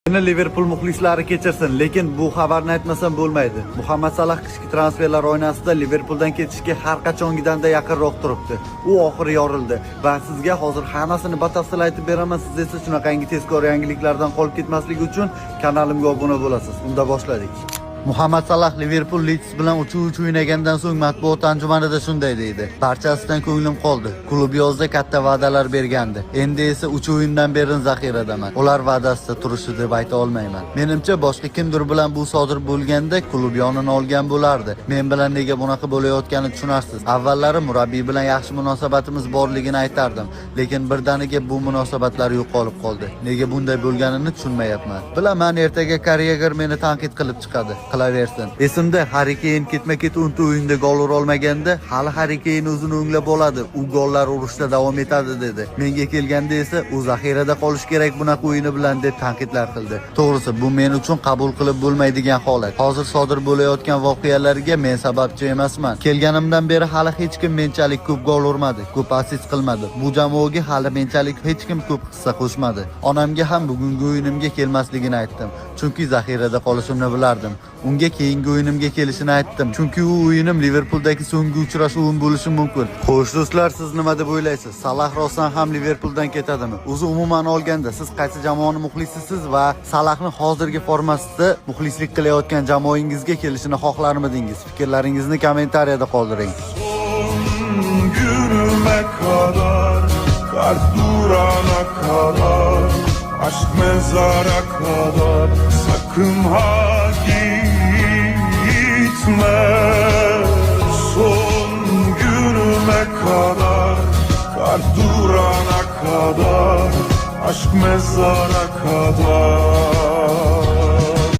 Meni Liverpool muxlislari kechirsin, lekin bu xabarni aytmasam bo'lmaydi. Muhammad Salah qishki transferlar oynasida Liverpooldan ketishga har qachongidanda yaqinroq turibdi. U oxiri yorildi va sizga hozir hammasini batafsil aytib beraman. Siz esa shunaqangi tezkor yangiliklardan qolib ketmasligi uchun kanalimga obuna bo'lasiz. Unda boshladik. Muhammad Salah Liverpool Leeds bilan uch o'ynagandan so'ng matbuot anjumanida shunday deydi: "Barchasidan ko'nglim qoldi. Klub yozda katta va'dalar bergandi. Endi esa 3 o'yindan beri zaxiradaman. Ular va'dasida turishdi deb ayta olmayman. Menimcha boshqa kimdir bilan bu sodir bo'lganda klub yonini olgan bo'lardi. Men bilan nega bunaqa bo'layotganini tushunarsiz. Avvallari murabbiy bilan yaxshi munosabatimiz borligini aytardim, lekin birdaniga bu munosabatlar yo'qolib qoldi. Nega bunday bo'lganini tushunmayapman. Bilaman, ertaga Karyeger meni tanqid qilib chiqadi. Qilaversin. Esimda Harry Kane ketma-ket 10 o'yinda gol ura olmaganda, hali Harry Kane o'zini o'nglab oladi, u gollar urishda davom etadi dedi. Menga kelganda esa u zaxirada qolish kerak bunaqa o'yini bilan deb tanqidlar qildi. To'g'risi, bu men uchun qabul qilib bo'lmaydigan holat. Hozir sodir bo'layotgan voqealarga men sababchi emasman. Kelganimdan beri hali hech kim menchalik ko'p gol urmadi, ko'p assist qilmadi. Bu jamoaga hali menchalik hech kim ko'p hissa qo'shmadi. Onamga ham bugungi o'yinimga kelmasligini aytdim, chunki zaxirada qolishimni bilardim. Unga keyingi o'yinimga kelishini aytdim, chunki u o'yinim Liverpooldagi so'nggi uchrashuvim bo'lishi mumkin. Xo'sh do'stlar, siz nima deb o'ylaysiz? Salah rostdan ham Liverpooldan ketadimi? O'zi umuman olganda siz qaysi jamoani muxlisisiz va Salahni hozirgi formasida muxlislik qilayotgan jamoangizga kelishini xohlarmidingiz? Fikrlaringizni kommentariyada qoldiring. Günüme kadar, kalp durana kadar, aşk mezara kadar, sakın ha gitme. Son günüme kadar, kalp durana kadar, aşk mezara kadar.